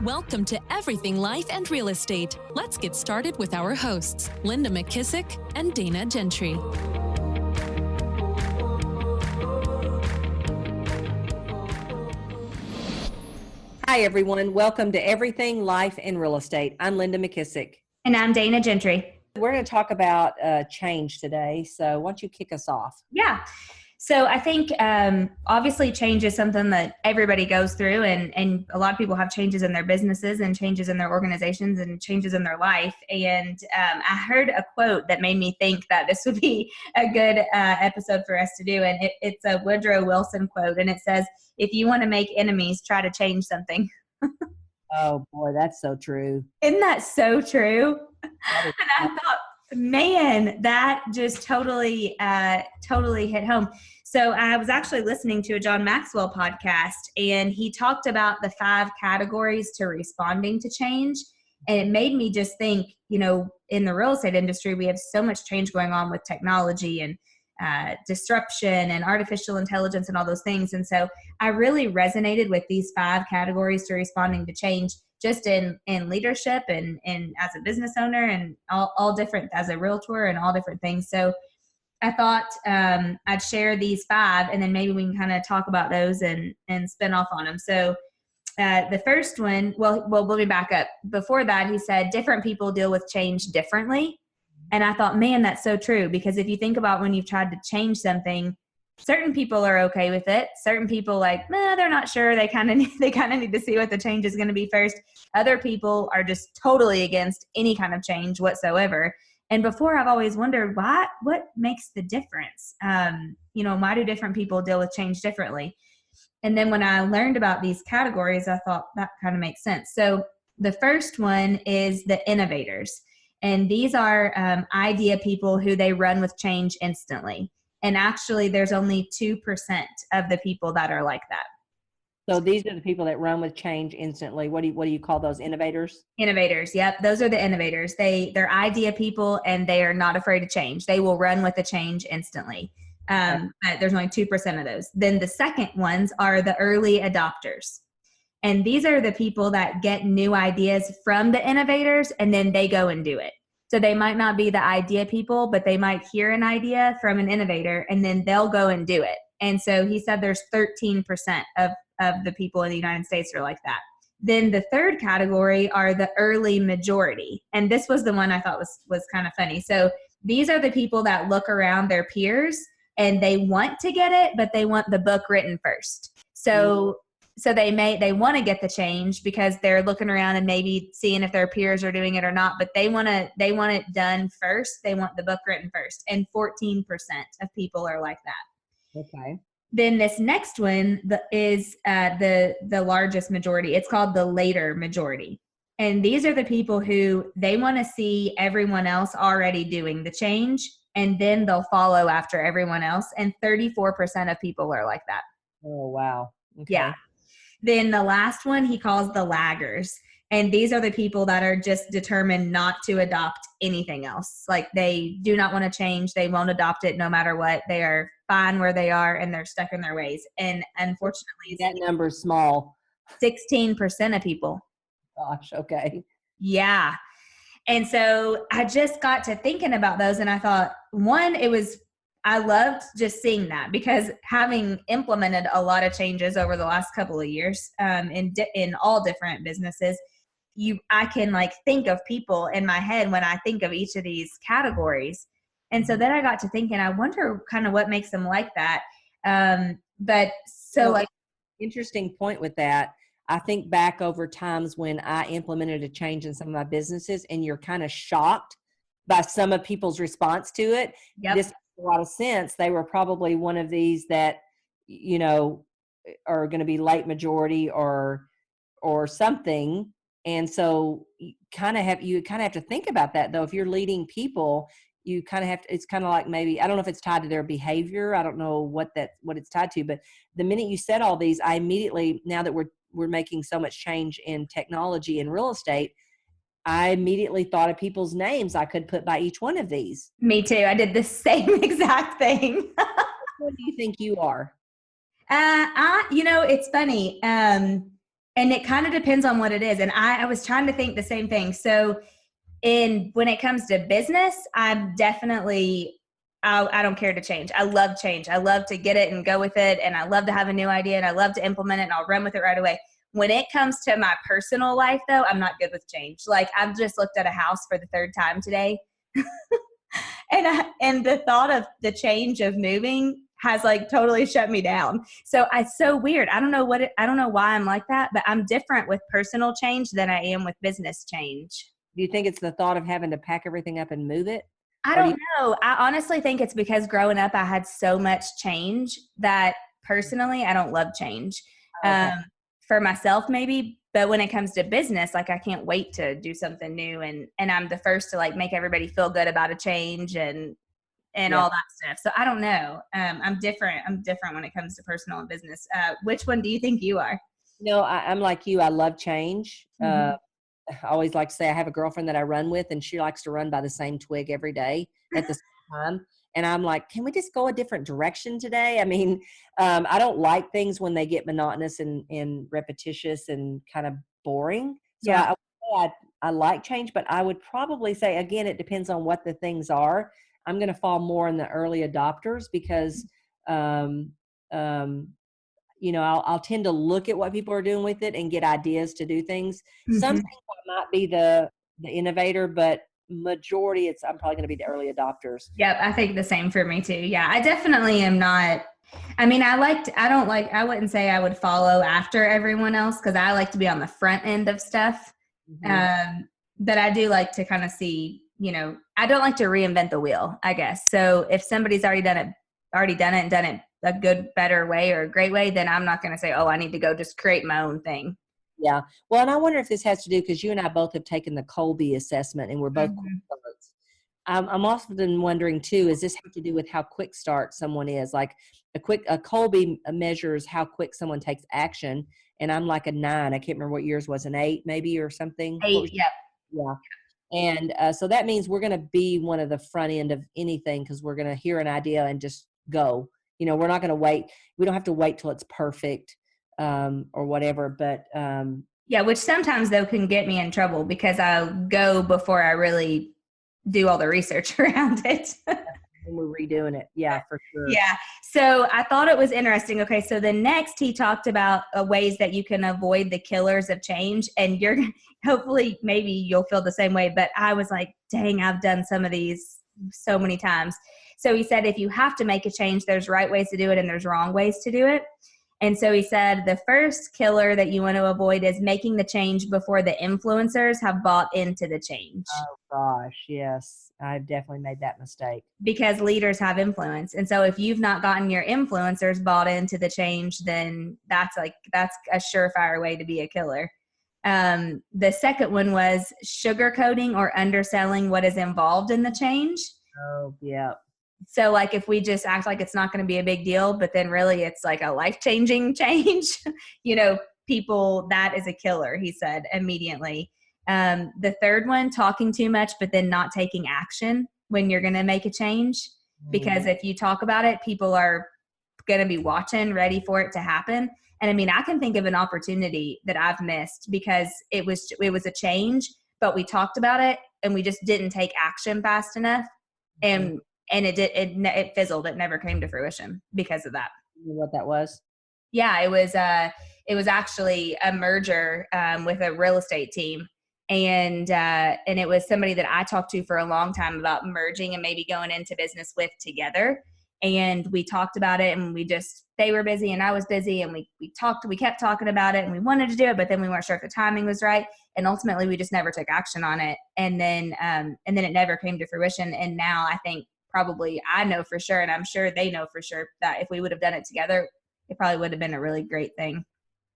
Welcome to Everything Life and Real Estate. Let's get started with our hosts, Linda McKissack and Dana Gentry. Hi, everyone. Welcome to Everything Life and Real Estate. I'm Linda McKissack. And I'm Dana Gentry. We're going to talk about change today. So why don't you kick us off? Yeah. So I think obviously change is something that everybody goes through, and a lot of people have changes in their businesses and changes in their organizations and changes in their life. And I heard a quote that made me think that this would be a good episode for us to do. And it's a Woodrow Wilson quote. And it says, if you want to make enemies, try to change something. Oh, boy, that's so true. Isn't that so true? And I thought, man, that just totally hit home. So I was actually listening to a John Maxwell podcast, and he talked about the 5 categories to responding to change. And it made me just think, in the real estate industry, we have so much change going on with technology and disruption and artificial intelligence and all those things. And so I really resonated with these 5 categories to responding to change, just in leadership and as a business owner and all different, as a realtor and all different things. So I thought I'd share these 5, and then maybe we can kind of talk about those and spin off on them. So the first one, well, let me back up. Before that, he said different people deal with change differently. And I thought, man, that's so true. Because if you think about when you've tried to change something, certain people are okay with it. Certain people they're not sure. They kind of need to see what the change is going to be first. Other people are just totally against any kind of change whatsoever. And before, I've always wondered what makes the difference? Why do different people deal with change differently? And then when I learned about these categories, I thought that kind of makes sense. So the first one is the innovators. And these are idea people who they run with change instantly. And actually, there's only 2% of the people that are like that. So these are the people that run with change instantly. What do you call those? Innovators? Innovators. Yep. Those are the innovators. They're idea people, and they are not afraid to change. They will run with the change instantly. But there's only 2% of those. Then the second ones are the early adopters. And these are the people that get new ideas from the innovators, and then they go and do it. So they might not be the idea people, but they might hear an idea from an innovator, and then they'll go and do it. And so he said there's 13% of the people in the United States are like that. Then the third category are the early majority. And this was the one I thought was kind of funny. So these are the people that look around their peers and they want to get it, but they want the book written first. So they want to get the change because they're looking around and maybe seeing if their peers are doing it or not, but they want it done first. They want the book written first. And 14% of people are like that. Okay. Then this next one is the largest majority. It's called the later majority. And these are the people who they want to see everyone else already doing the change, and then they'll follow after everyone else. And 34% of people are like that. Oh, wow. Okay. Yeah. Then the last one he calls the laggers. And these are the people that are just determined not to adopt anything else. Like, they do not want to change. They won't adopt it no matter what. They are fine where they are, and they're stuck in their ways. And unfortunately, that number is small. 16% of people. Gosh, okay. Yeah. And so I just got to thinking about those, and I thought, one, I loved just seeing that, because having implemented a lot of changes over the last couple of years in all different businesses, I can think of people in my head when I think of each of these categories. And so then I got to thinking, I wonder kind of what makes them like that. Interesting point with that. I think back over times when I implemented a change in some of my businesses, and you're kind of shocked by some of people's response to it. Yep. This makes a lot of sense. They were probably one of these that, are going to be late majority or something. And so you kind of have to think about that, though. If you're leading people, you kind of have to, it's kind of like, maybe, I don't know if it's tied to their behavior. I don't know what it's tied to, but the minute you said all these, I immediately, now that we're making so much change in technology and real estate, I immediately thought of people's names I could put by each one of these. Me too. I did the same exact thing. What do you think you are? It's funny. And it kind of depends on what it is. And I was trying to think the same thing. So when it comes to business, I'm definitely, I don't care to change. I love change. I love to get it and go with it. And I love to have a new idea and I love to implement it and I'll run with it right away. When it comes to my personal life though, I'm not good with change. Like I've just looked at a house for the third time today. And the thought of the change of moving has like totally shut me down. So it's so weird. I don't know I don't know why I'm like that, but I'm different with personal change than I am with business change. Do you think it's the thought of having to pack everything up and move it? I don't know. I honestly think it's because growing up, I had so much change that personally, I don't love change. Okay. For myself, maybe. But when it comes to business, like I can't wait to do something new. And I'm the first to like make everybody feel good about a change and all that stuff. So I don't know. I'm different. I'm different when it comes to personal and business. Which one do you think you are? No, I'm like you. I love change. Mm-hmm. I always like to say I have a girlfriend that I run with and she likes to run by the same twig every day at the same time. And I'm like, can we just go a different direction today? I mean, I don't like things when they get monotonous and repetitious and kind of boring. So Yeah. I like change, but I would probably say, again, it depends on what the things are. I'm going to fall more in the early adopters because, I'll tend to look at what people are doing with it and get ideas to do things. Some Mm-hmm. things I might be the innovator, but majority I'm probably going to be the early adopters. Yep. I think the same for me too. Yeah. I definitely am not. I mean, I wouldn't say I would follow after everyone else because I like to be on the front end of stuff. Mm-hmm. But I do like to kind of see, I don't like to reinvent the wheel, I guess. So if somebody's already done it and done it a good, better way or a great way, then I'm not going to say, oh, I need to go just create my own thing. Yeah. Well, and I wonder if this has to do because you and I both have taken the Colby assessment and we're both quick Mm-hmm. starts. I'm often wondering too, is this have to do with how quick start someone is? Like a Colby measures how quick someone takes action. And I'm like a 9. I can't remember what yours was, an 8 maybe or something. What 8. was, Yep. yeah. And so that means we're going to be one of the front end of anything because we're going to hear an idea and just go. We're not going to wait. We don't have to wait till it's perfect or whatever. But Yeah, which sometimes though can get me in trouble because I'll go before I really do all the research around it. when we're redoing it. Yeah, for sure. Yeah. So I thought it was interesting. Okay. So the next he talked about ways that you can avoid the killers of change. And hopefully maybe you'll feel the same way, but I was like, dang, I've done some of these so many times. So he said, if you have to make a change, there's right ways to do it and there's wrong ways to do it. And so he said, the first killer that you want to avoid is making the change before the influencers have bought into the change. Oh gosh, yes. I've definitely made that mistake. Because leaders have influence. And so if you've not gotten your influencers bought into the change, then that's a surefire way to be a killer. The second one was sugarcoating or underselling what is involved in the change. Oh, yeah. So like if we just act like it's not going to be a big deal, but then really it's like a life-changing change, people, that is a killer, he said immediately. The third one, talking too much, but then not taking action when you're going to make a change. Because if you talk about it, people are going to be watching, ready for it to happen. And I mean, I can think of an opportunity that I've missed because it was a change, but we talked about it and we just didn't take action fast enough. And it fizzled. It never came to fruition because of that. You know what that was? Yeah, it was actually a merger with a real estate team. And it was somebody that I talked to for a long time about merging and maybe going into business with together. And we talked about it and they were busy and I was busy and we kept talking about it and we wanted to do it, but then we weren't sure if the timing was right. And ultimately we just never took action on it. And then it never came to fruition. And now I think probably I know for sure, and I'm sure they know for sure that if we would have done it together, it probably would have been a really great thing.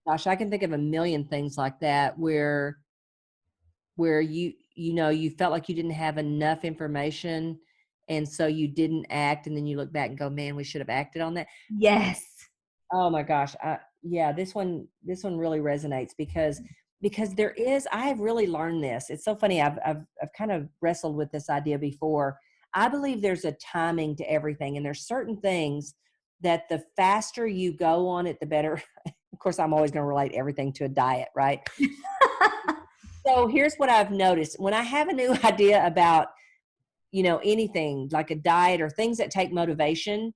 Gosh, I can think of a million things like that where you felt like you didn't have enough information and so you didn't act, and then you look back and go, man, we should have acted on that. Yes. Oh my gosh. This one really resonates because I have really learned this. It's so funny. I've kind of wrestled with this idea before. I believe there's a timing to everything, and there's certain things that the faster you go on it, the better. Of course, I'm always going to relate everything to a diet, right? So here's what I've noticed. When I have a new idea about, anything like a diet or things that take motivation,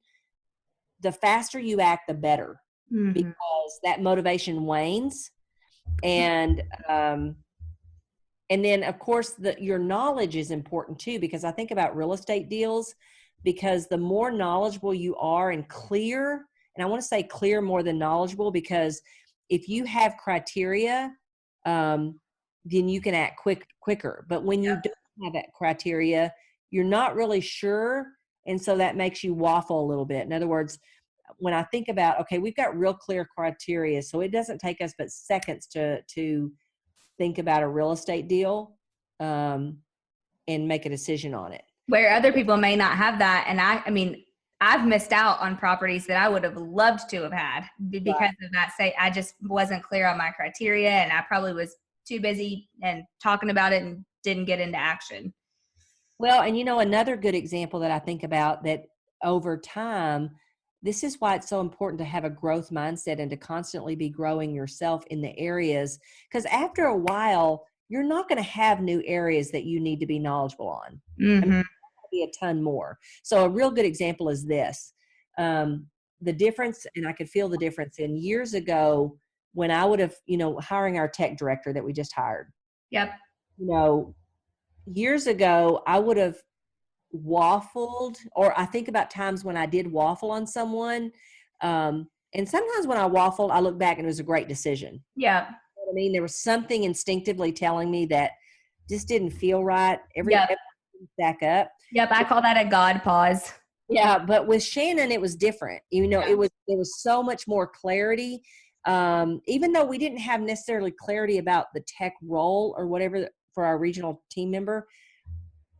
the faster you act, the better, because that motivation wanes. And then of course your knowledge is important too, because I think about real estate deals, because the more knowledgeable you are and clear, and I want to say clear more than knowledgeable, because if you have criteria, then you can act quicker. But when you don't have that criteria, you're not really sure. And so that makes you waffle a little bit. In other words, when I think about, okay, we've got real clear criteria, so it doesn't take us but seconds to think about a real estate deal and make a decision on it. Where other people may not have that. And I mean, I've missed out on properties that I would have loved to have had because of that. Say, I just wasn't clear on my criteria, and I probably was too busy and talking about it and didn't get into action. Well, and another good example that I think about that over time, this is why it's so important to have a growth mindset and to constantly be growing yourself in the areas, because after a while, you're not going to have new areas that you need to be knowledgeable on. I mean, be a ton more. So a real good example is this. The difference, and I could feel the difference in years ago when I would have, hiring our tech director that we just hired. Yep. Years ago, I would have waffled, or I think about times when I did waffle on someone. And sometimes when I waffled, I look back and it was a great decision. Yeah. You know what I mean? There was something instinctively telling me that just didn't feel right. Everything stack up. Yep. I call that a God pause. Yeah. But with Shannon, it was different. There was so much more clarity. Even though we didn't have necessarily clarity about the tech role or whatever for our regional team member,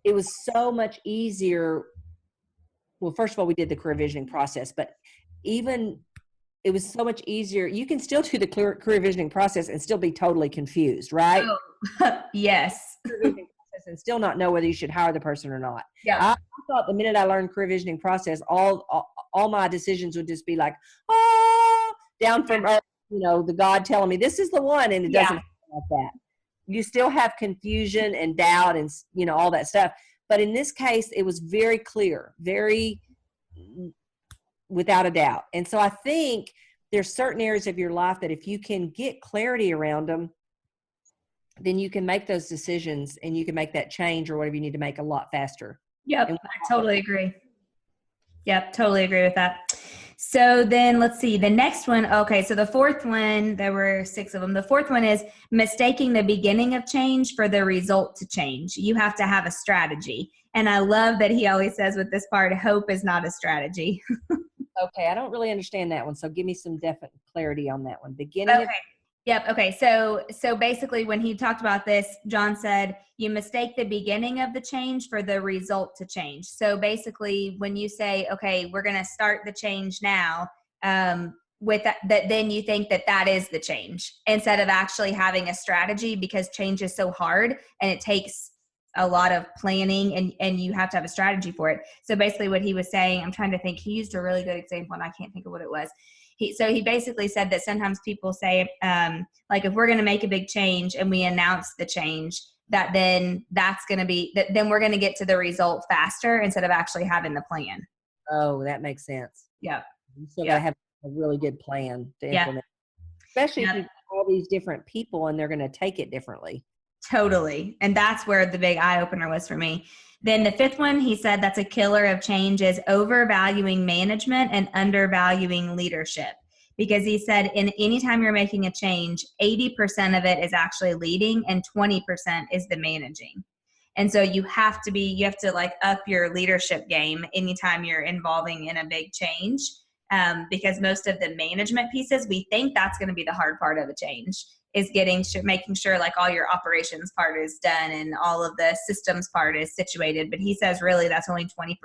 it was so much easier. Well, first of all, we did the career visioning process, but even it was so much easier. You can still do the career visioning process and still be totally confused, right? Oh, yes. Career visioning process and still not know whether you should hire the person or not. Yeah. I thought the minute I learned career visioning process, all my decisions would just be like, down from earth, the God telling me this is the one, and it doesn't happen like that. You still have confusion and doubt and, all that stuff. But in this case, it was very clear, very without a doubt. And so I think there's certain areas of your life that if you can get clarity around them, then you can make those decisions and you can make that change or whatever you need to make a lot faster. Yep. I totally agree. Yep. Totally agree with that. So then let's see the next one. Okay. So the fourth one, there were 6 of them. The fourth one is mistaking the beginning of change for the result to change. You have to have a strategy. And I love that he always says with this part, hope is not a strategy. Okay. I don't really understand that one. So give me some definite clarity on that one. Beginning. Yep. Okay. So basically when he talked about this, John said, you mistake the beginning of the change for the result to change. So basically when you say, okay, we're going to start the change now, with that, then you think that is the change instead of actually having a strategy, because change is so hard and it takes a lot of planning and you have to have a strategy for it. So basically what he was saying, I'm trying to think, he used a really good example and I can't think of what it was. He basically said that sometimes people say, like if we're going to make a big change and we announce the change, that then that's going to be, that then we're going to get to the result faster instead of actually having the plan. Oh, that makes sense. Yep. So I have a really good plan to implement, especially if you've got all these different people and they're going to take it differently. Totally. And that's where the big eye opener was for me. Then the fifth one, he said that's a killer of change, is overvaluing management and undervaluing leadership. Because he said anytime you're making a change, 80% of it is actually leading and 20% is the managing. And so you have to like up your leadership game anytime you're involving in a big change. Because most of the management pieces, we think that's going to be the hard part of a change, is making sure like all your operations part is done and all of the systems part is situated. But he says really that's only 20%,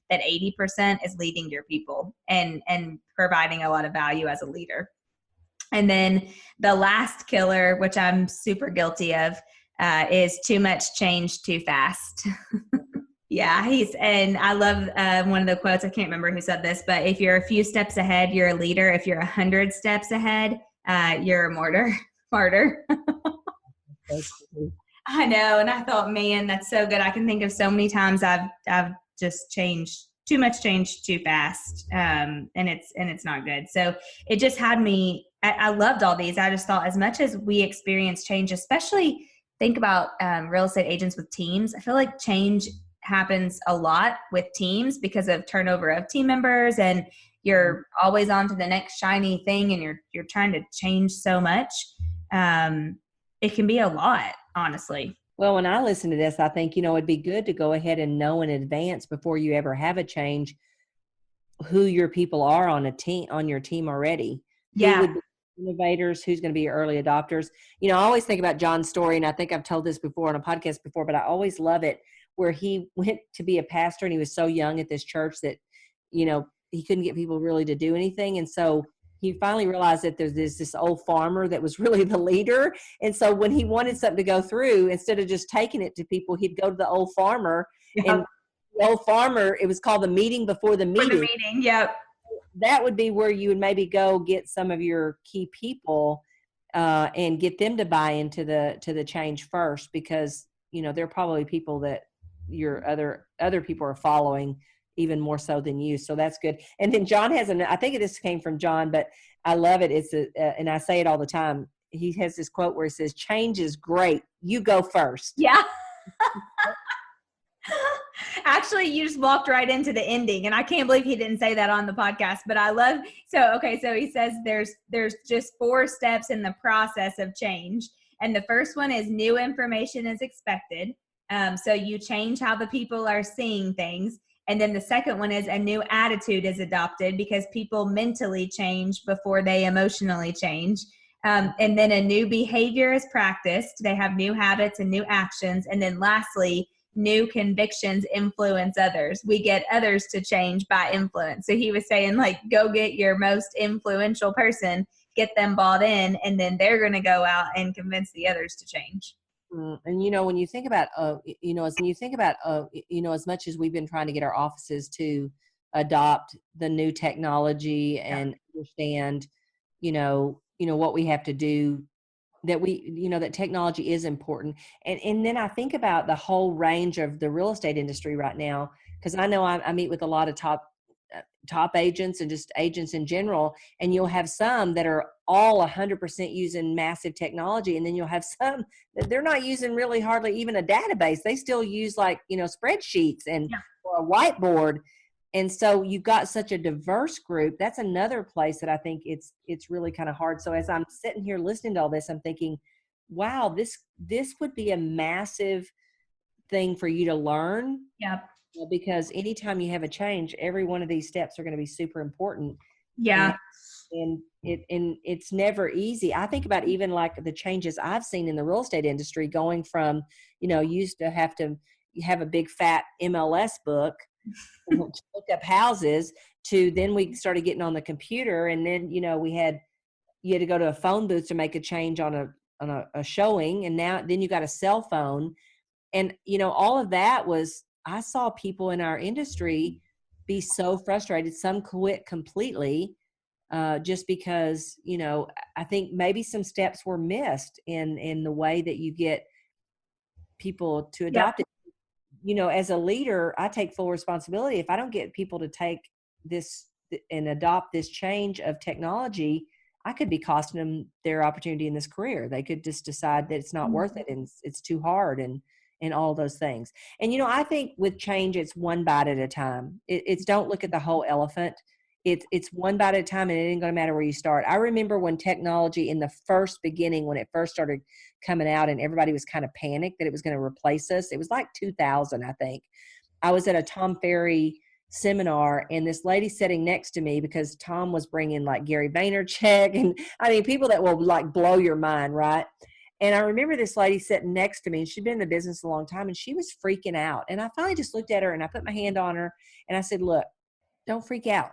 that 80% is leading your people and providing a lot of value as a leader. And then the last killer, which I'm super guilty of, is too much change too fast. Yeah, and I love one of the quotes. I can't remember who said this, but if you're a few steps ahead, you're a leader. If you're 100 steps ahead, you're a martyr. Martyr. I know, and I thought, man, that's so good. I can think of so many times I've just changed too much, changed too fast, and it's not good. So it just had me. I loved all these. I just thought, as much as we experience change, especially think about real estate agents with teams. I feel like change happens a lot with teams because of turnover of team members, and you're always on to the next shiny thing, and you're trying to change so much. It can be a lot, honestly. Well, when I listen to this, I think, it'd be good to go ahead and know in advance before you ever have a change who your people are on your team already. Yeah. Who would be innovators, who's going to be your early adopters. I always think about John's story, and I think I've told this before on a podcast before, but I always love it, where he went to be a pastor and he was so young at this church that, he couldn't get people really to do anything. And so he finally realized that there's this old farmer that was really the leader. And so when he wanted something to go through, instead of just taking it to people, he'd go to the old farmer. Yep. And the old farmer, it was called the meeting before the meeting. For the meeting, yep. That would be where you would maybe go get some of your key people and get them to buy into the change first, because, they're probably people that your other people are following even more so than you. So that's good. And then John I think this came from John, but I love it. It's and I say it all the time. He has this quote where he says, "Change is great. You go first." Yeah. Actually, you just walked right into the ending, and I can't believe he didn't say that on the podcast, but I love, so he says there's just 4 steps in the process of change. And the first one is new information is expected. So you change how the people are seeing things. And then the second one is a new attitude is adopted, because people mentally change before they emotionally change. And then a new behavior is practiced. They have new habits and new actions. And then lastly, new convictions influence others. We get others to change by influence. So he was saying, go get your most influential person, get them bought in, and then they're going to go out and convince the others to change. And when you think about as much as we've been trying to get our offices to adopt the new technology and understand what we have to do, that that technology is important. And then I think about the whole range of the real estate industry right now, because I know I meet with a lot of top agents and just agents in general, and you'll have some that are all 100% using massive technology, and then you'll have some that they're not using really hardly even a database. They still use spreadsheets and or a whiteboard. And so you've got such a diverse group. That's another place that I think it's really kind of hard. So as I'm sitting here listening to all this, I'm thinking, wow, this would be a massive thing for you to learn. Yep. Because anytime you have a change, every one of these steps are going to be super important. Yeah. And it's never easy. I think about even the changes I've seen in the real estate industry, going from, used to have a big fat MLS book to look up houses, to then we started getting on the computer, and then, you had to go to a phone booth to make a change on a showing. And then you got a cell phone, and, all of that was, I saw people in our industry be so frustrated. Some quit completely just because, I think maybe some steps were missed in the way that you get people to adopt it. As a leader, I take full responsibility. If I don't get people to take this and adopt this change of technology, I could be costing them their opportunity in this career. They could just decide that it's not worth it, and it's too hard, and all those things. And, I think with change, it's one bite at a time. It's don't look at the whole elephant. It's one bite at a time, and it ain't going to matter where you start. I remember when technology in the first beginning, when it first started coming out, and everybody was kind of panicked that it was going to replace us. It was like 2000, I think. I was at a Tom Ferry seminar, and this lady sitting next to me, because Tom was bringing Gary Vaynerchuk, and people that will blow your mind, right? And I remember this lady sitting next to me, and she'd been in the business a long time, and she was freaking out. And I finally just looked at her, and I put my hand on her, and I said, look, don't freak out.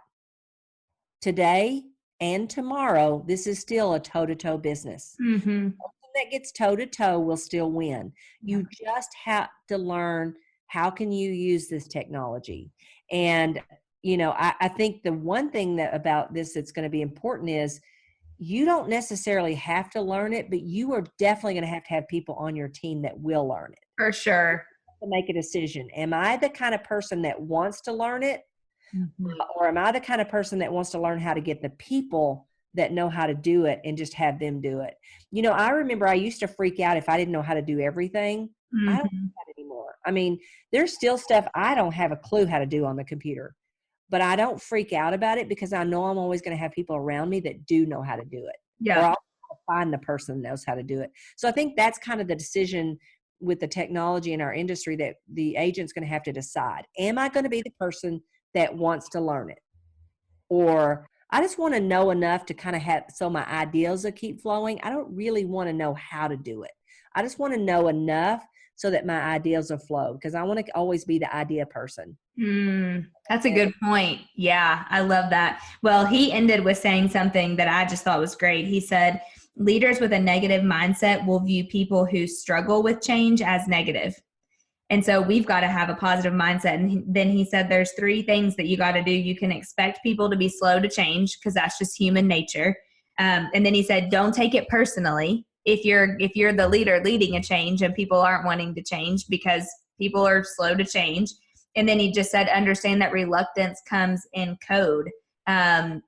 Today and tomorrow, this is still a toe-to-toe business. Mm-hmm. That gets toe-to-toe will still win. You just have to learn How can you use this technology? And, I think the one thing that about this that's going to be important is you don't necessarily have to learn it, but you are definitely going to have people on your team that will learn it. For sure. To make a decision. Am I the kind of person that wants to learn it? Or am I the kind of person that wants to learn how to get the people that know how to do it and just have them do it? I remember I used to freak out if I didn't know how to do everything. I don't do that anymore. I mean, there's still stuff I don't have a clue how to do on the computer, but I don't freak out about it because I know I'm always going to have people around me that do know how to do it. Yeah. Or I'll find the person that knows how to do it. So I think that's kind of the decision with the technology in our industry that the agent's going to have to decide. Am I going to be the person that wants to learn it? Or I just want to know enough to kind of have, so my ideas will keep flowing. I don't really want to know how to do it. I just want to know enough so that my ideas will flow, because I want to always be the idea person. That's a good point. Yeah, I love that. Well, he ended with saying something that I just thought was great. He said, leaders with a negative mindset will view people who struggle with change as negative. And so we've got to have a positive mindset. And then he said, there's 3 things that you got to do. You can expect people to be slow to change because that's just human nature. And then he said, don't take it personally. If you're the leader leading a change and people aren't wanting to change because people are slow to change. And then he just said, understand that reluctance comes in code. And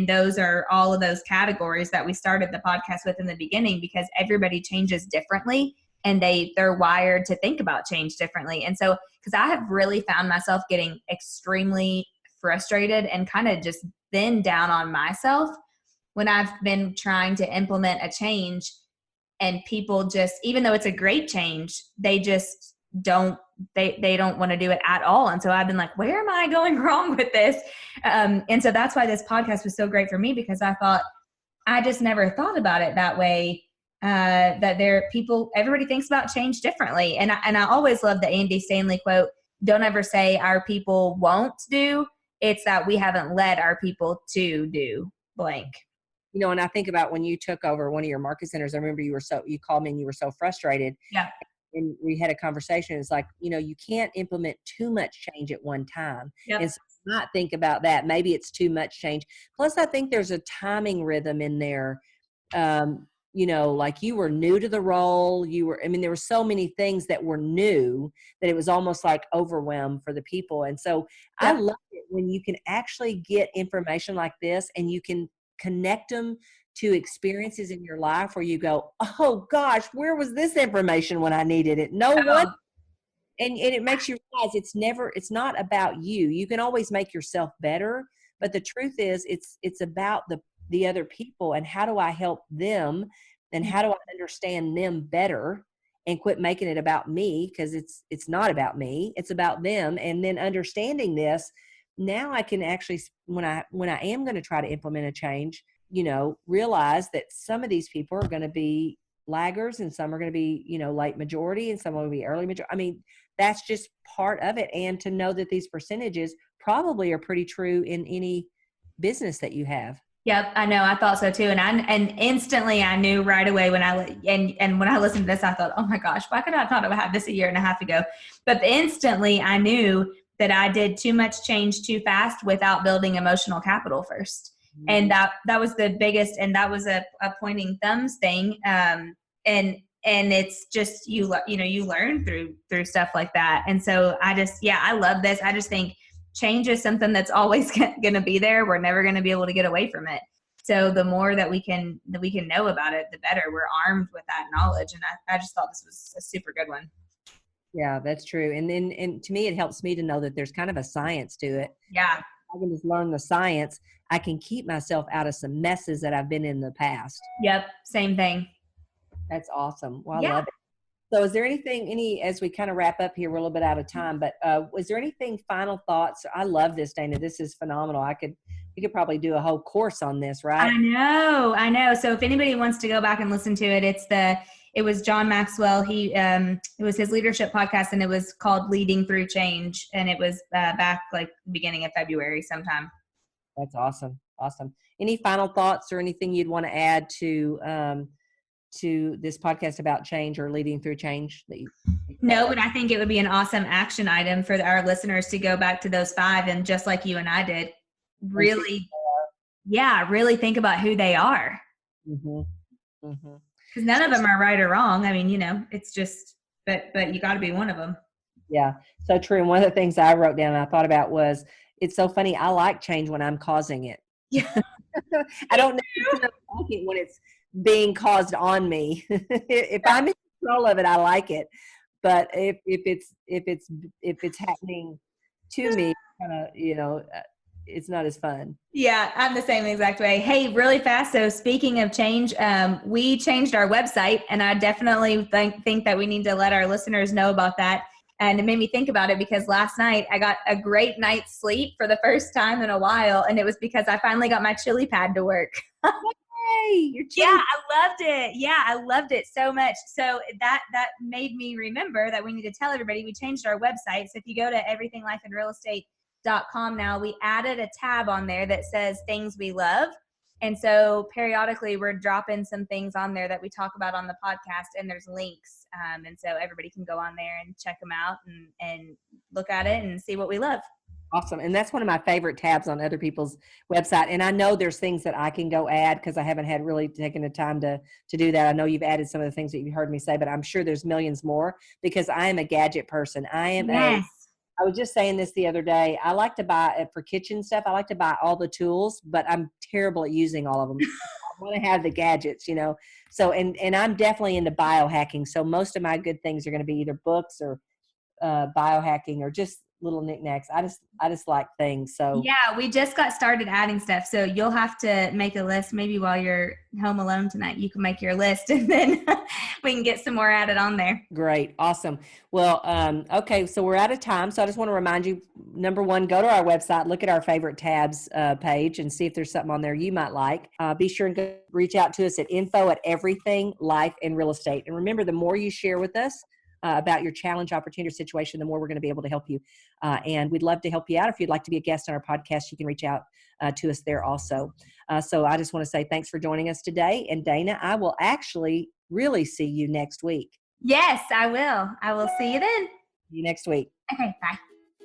those are all of those categories that we started the podcast with in the beginning, because everybody changes differently and they're wired to think about change differently. And so, because I have really found myself getting extremely frustrated and kind of just been down on myself when I've been trying to implement a change, and people just, even though it's a great change, they just don't want to do it at all. And so I've been like, where am I going wrong with this? And so that's why this podcast was so great for me, because I thought, I just never thought about it that way. That everybody thinks about change differently. And I always love the Andy Stanley quote, don't ever say our people won't do, it's that we haven't led our people to do blank. And I think about when you took over one of your market centers, I remember you called me and you were so frustrated. Yeah. And we had a conversation. It's like, you can't implement too much change at one time. Yep. And so not think about that. Maybe it's too much change. Plus, I think there's a timing rhythm in there. Like you were new to the role. There were so many things that were new that it was almost like overwhelm for the people. And so I love it when you can actually get information like this and you can connect them to experiences in your life where you go, oh gosh, where was this information when I needed it? No one. And it makes you realize it's not about you. You can always make yourself better, but the truth is it's about the other people, and how do I help them, and how do I understand them better and quit making it about me, because it's not about me, it's about them. And then understanding this, now I can actually, when I am going to try to implement a change, realize that some of these people are going to be laggards and some are going to be, late majority and some will be early majority. That's just part of it. And to know that these percentages probably are pretty true in any business that you have. Yep, I know. I thought so too, and instantly I knew right away when I listened to this, I thought, oh my gosh, why could I not have had this a year and a half ago? But instantly I knew that I did too much change too fast without building emotional capital first. Mm-hmm. And that was the biggest, and that was a pointing thumbs thing. And it's just, you learn through stuff like that. And so I love this. I just think change is something that's always going to be there. We're never going to be able to get away from it. So the more that we can know about it, the better. We're armed with that knowledge. And I just thought this was a super good one. Yeah, that's true. And to me, it helps me to know that there's kind of a science to it. Yeah. I can just learn the science. I can keep myself out of some messes that I've been in the past. Yep. Same thing. That's awesome. Well, yeah. I love it. So is there as we kind of wrap up here, we're a little bit out of time, but was there anything, final thoughts? I love this, Dana. This is phenomenal. We could probably do a whole course on this, right? I know. So if anybody wants to go back and listen to it, it was John Maxwell. It was his leadership podcast, and it was called Leading Through Change. And it was back like beginning of February sometime. That's awesome. Awesome. Any final thoughts or anything you'd want to add to to this podcast about change or leading through change that you? No, but I think it would be an awesome action item for our listeners to go back to those 5 and just like you and I did, really think about who they are. Mm-hmm. Mm-hmm. Because none of them are right or wrong. I mean, it's just, but you got to be one of them. Yeah, so true. And one of the things I wrote down and I thought about was, it's so funny. I like change when I'm causing it. Yeah. I don't necessarily like it when it's being caused on me. If I'm in control of it, I like it. But if it's happening to me, it's not as fun. Yeah, I'm the same exact way. Hey, really fast. So speaking of change, we changed our website, and I definitely think that we need to let our listeners know about that. And it made me think about it because last night I got a great night's sleep for the first time in a while. And it was because I finally got my chili pad to work. Yay, your chili. Yeah, I loved it. Yeah, I loved it so much. So that made me remember that we need to tell everybody we changed our website. So if you go to everythinglifeandrealestate.com now, we added a tab on there that says things we love. And so periodically we're dropping some things on there that we talk about on the podcast, and there's links. And so everybody can go on there and check them out and look at it and see what we love. Awesome. And that's one of my favorite tabs on other people's website. And I know there's things that I can go add because I haven't had really taken the time to do that. I know you've added some of the things that you've heard me say, but I'm sure there's millions more because I am a gadget person. I was just saying this the other day. I like to buy for kitchen stuff. I like to buy all the tools, but I'm terrible at using all of them. I want to have the gadgets, So, and I'm definitely into biohacking. So most of my good things are going to be either books or biohacking or just little knickknacks. I just like things. So yeah, we just got started adding stuff. So you'll have to make a list. Maybe while you're home alone tonight, you can make your list and then we can get some more added on there. Great. Awesome. Well, okay. So we're out of time. So I just want to remind you, number one, go to our website, look at our favorite tabs page and see if there's something on there you might like. Be sure and reach out to us at info@everythinglifeandrealestate. And remember, the more you share with us about your challenge, opportunity, or situation, the more we're going to be able to help you. And we'd love to help you out. If you'd like to be a guest on our podcast, you can reach out to us there also. So I just want to say thanks for joining us today. And Dana, I will actually really see you next week. Yes, I will. I will see you then. See you next week. Okay, bye.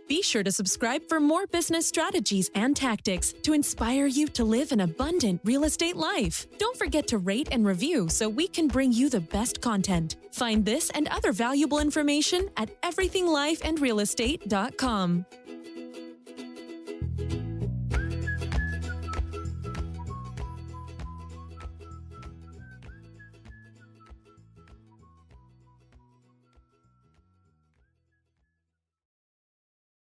Be sure to subscribe for more business strategies and tactics to inspire you to live an abundant real estate life. Don't forget to rate and review so we can bring you the best content. Find this and other valuable information at everythinglifeandrealestate.com.